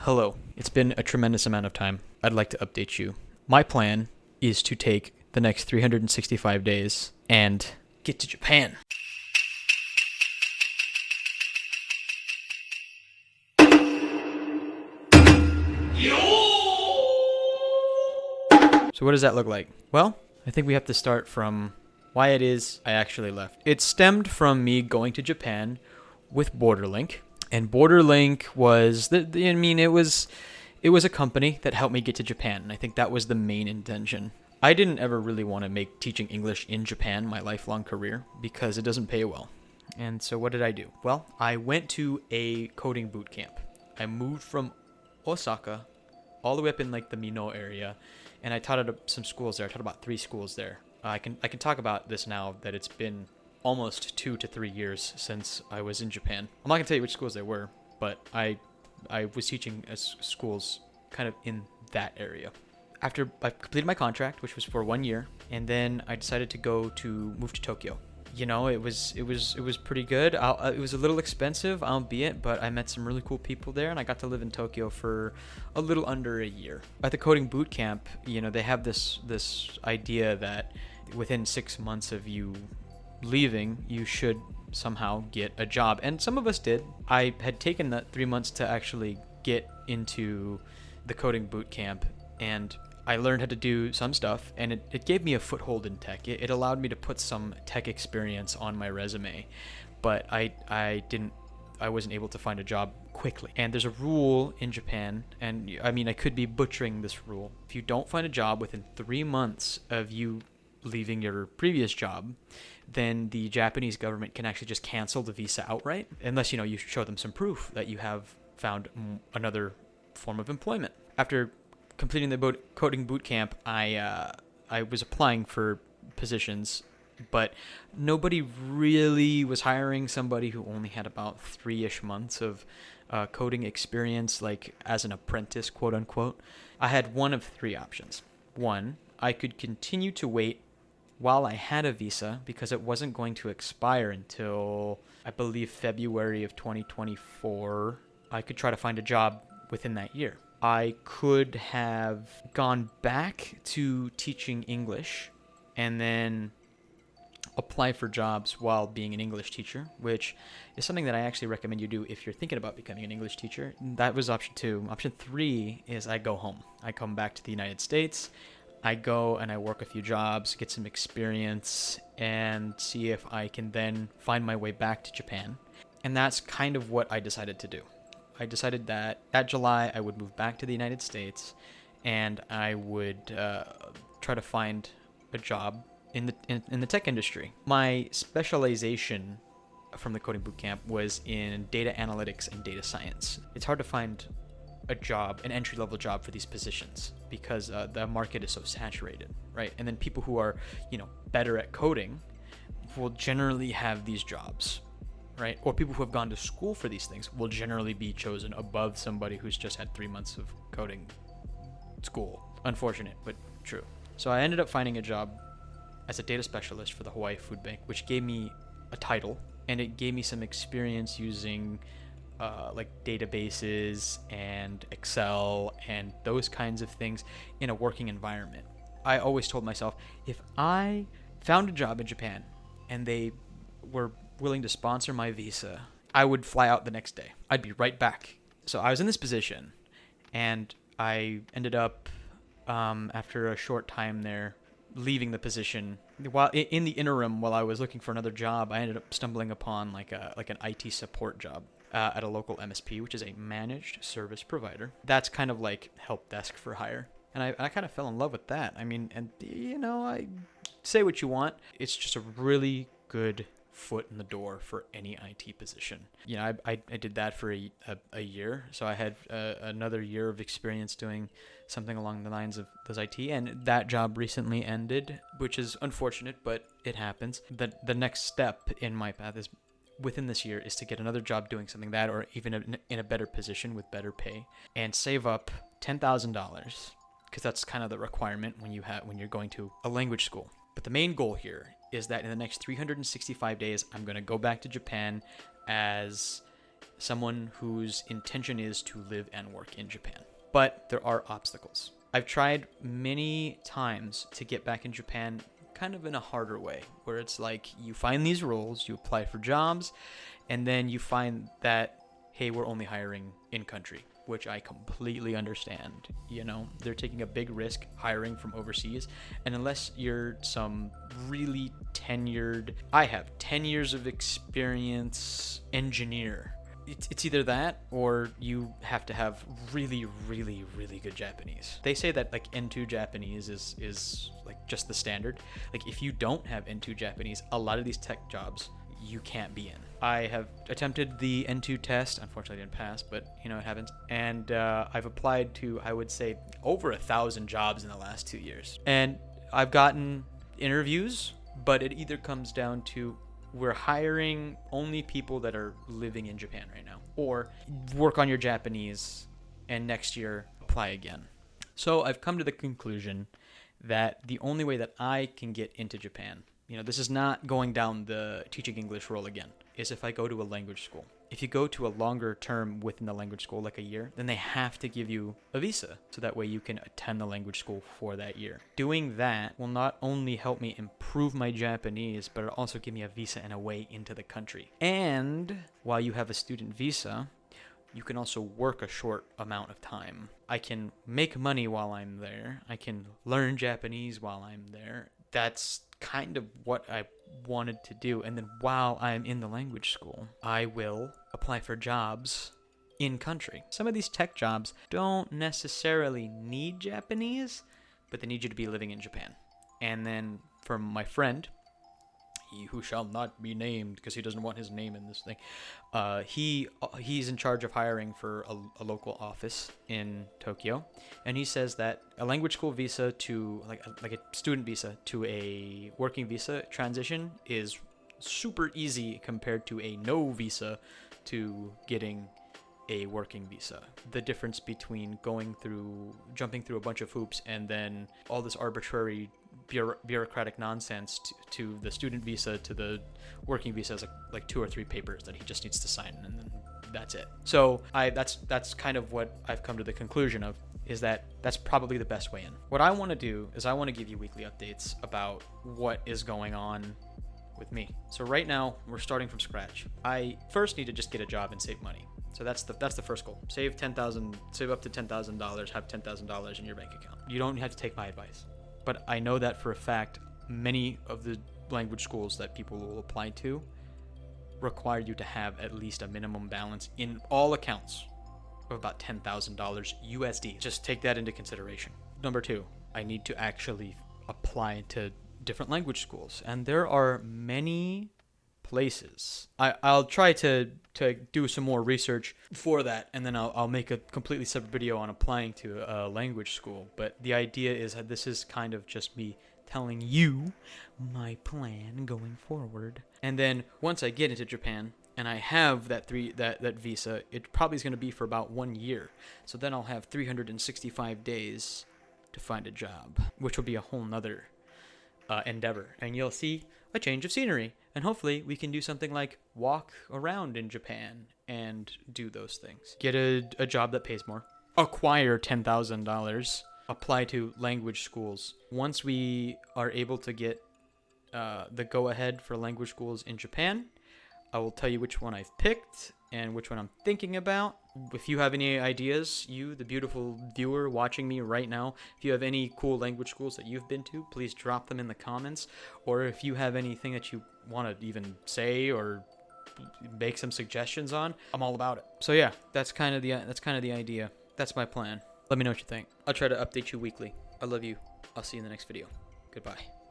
Hello. It's been a tremendous amount of time. I'd like to update you. My plan is to take the next 365 days and get to Japan. So what does that look like? Well, I think we have to start from why it is I actually left. It stemmed from me going to Japan with Borderlink. And Borderlink was it was a company that helped me get to Japan, and I think that was the main intention. I didn't ever really want to make teaching English in Japan my lifelong career because it doesn't pay well. And so what did I do? Well, I went to a coding boot camp. I moved from Osaka all the way up in like the Mino area, and I taught at some schools there. I taught about 3 schools there. I can talk about this now that it's been almost 2 to 3 years since I was in Japan. I'm not gonna tell you which schools they were, but I was teaching at schools kind of in that area. After I completed my contract, which was for 1 year, and then I decided to move to Tokyo. You know, it was pretty good. It was a little expensive, albeit, but I met some really cool people there, and I got to live in Tokyo for a little under a year. At the coding boot camp, you know, they have this idea that within 6 months of you leaving, you should somehow get a job, and some of us did. I had taken that 3 months to actually get into the coding boot camp, and I learned how to do some stuff, and it gave me a foothold in tech. It allowed me to put some tech experience on my resume, but I wasn't able to find a job quickly. And there's a rule in Japan, and I mean, I could be butchering this rule. If you don't find a job within 3 months of you leaving your previous job, then the Japanese government can actually just cancel the visa outright, unless, you know, you show them some proof that you have found another form of employment. After completing the coding boot camp, I was applying for positions, but nobody really was hiring somebody who only had about 3-ish months of coding experience, like as an apprentice, quote unquote. I had one of 3 options. One, I could continue to wait while I had a visa because it wasn't going to expire until, I believe, February of 2024. I could try to find a job within that year. I could have gone back to teaching English and then apply for jobs while being an English teacher, which is something that I actually recommend you do if you're thinking about becoming an English teacher. That was option 2. Option 3 is I go home. I come back to the United States. I go and I work a few jobs, get some experience, and see if I can then find my way back to Japan. And that's kind of what I decided to do. I decided that July I would move back to the United States, and I would try to find a job in the tech industry. My specialization from the coding bootcamp was in data analytics and data science. It's hard to find a job, an entry-level job for these positions because the market is so saturated, right? And then people who are, you know, better at coding will generally have these jobs, right? Or people who have gone to school for these things will generally be chosen above somebody who's just had 3 months of coding school. Unfortunate, but true. So I ended up finding a job as a data specialist for the Hawaii Food Bank, which gave me a title, and it gave me some experience using like databases and Excel and those kinds of things in a working environment. I always told myself, if I found a job in Japan and they were willing to sponsor my visa, I would fly out the next day. I'd be right back. So I was in this position, and I ended up, after a short time there, leaving the position. While in the interim, while I was looking for another job, I ended up stumbling upon like an IT support job at a local MSP, which is a managed service provider. That's kind of like help desk for hire. And I kind of fell in love with that. I mean, and you know, I say what you want. It's just a really good foot in the door for any IT position. You know, I did that for a year. So I had another year of experience doing something along the lines of those IT. And that job recently ended, which is unfortunate, but it happens. The next step in my path is within this year is to get another job doing something that, or even in a better position with better pay, and save up $10,000, because that's kind of the requirement when you're going to a language school. But the main goal here is that in the next 365 days, I'm going to go back to Japan as someone whose intention is to live and work in Japan. But there are obstacles. I've tried many times to get back in Japan kind of in a harder way, where it's like you find these roles, you apply for jobs, and then you find that, hey, we're only hiring in country, which I completely understand. You know, they're taking a big risk hiring from overseas, and unless you're some really tenured, I have 10 years of experience engineer, it's either that or you have to have really, really, really good Japanese. They say that like N2 Japanese is like just the standard. Like if you don't have N2 Japanese, a lot of these tech jobs you can't be in. I have attempted the N2 test. Unfortunately, I didn't pass, but you know, it happens. And I've applied to, I would say, over 1,000 jobs in the last 2 years. And I've gotten interviews, but it either comes down to we're hiring only people that are living in Japan right now, or work on your Japanese and next year apply again. So I've come to the conclusion that the only way that I can get into Japan, you know, this is not going down the teaching English role again, is if I go to a language school. If you go to a longer term within the language school, like a year, then they have to give you a visa, so that way you can attend the language school for that year. Doing that will not only help me improve my Japanese, but it'll also give me a visa and a way into the country. And while you have a student visa, you can also work a short amount of time. I can make money while I'm there. I can learn Japanese while I'm there. That's kind of what I wanted to do. And then while I'm in the language school, I will apply for jobs in country. Some of these tech jobs don't necessarily need Japanese, but they need you to be living in Japan. And then for my friend, he who shall not be named because he doesn't want his name in this thing, he's in charge of hiring for a local office in Tokyo, and he says that a language school visa to like a student visa to a working visa transition is super easy compared to a no visa to getting a working visa. The difference between jumping through a bunch of hoops and then all this arbitrary bureaucratic nonsense to the student visa to the working visa is like 2 or 3 papers that he just needs to sign, and then that's it. So that's kind of what I've come to the conclusion of, is that that's probably the best way in. What I want to do is I want to give you weekly updates about what is going on with me. So right now we're starting from scratch. I first need to just get a job and save money. So that's the first goal. Save up to $10,000, have $10,000 in your bank account. You don't have to take my advice, but I know that for a fact, many of the language schools that people will apply to require you to have at least a minimum balance in all accounts of about $10,000 USD. Just take that into consideration. Number 2, I need to actually apply to different language schools, and there are many places. I'll try to do some more research for that, and then I'll make a completely separate video on applying to a language school. But the idea is that this is kind of just me telling you my plan going forward. And then once I get into Japan and I have that visa, it probably is going to be for about 1 year. So then I'll have 365 days to find a job, which will be a whole nother endeavor. And you'll see a change of scenery, and hopefully we can do something like walk around in Japan and do those things. Get a job that pays more, acquire $10,000, apply to language schools. Once we are able to get the go-ahead for language schools in Japan, I will tell you which one I've picked and which one I'm thinking about. If you have any ideas, you, the beautiful viewer watching me right now, if you have any cool language schools that you've been to, please drop them in the comments. Or if you have anything that you want to even say or make some suggestions on, I'm all about it. So yeah, that's kind of the idea. That's my plan. Let me know what you think. I'll try to update you weekly. I love you. I'll see you in the next video. Goodbye.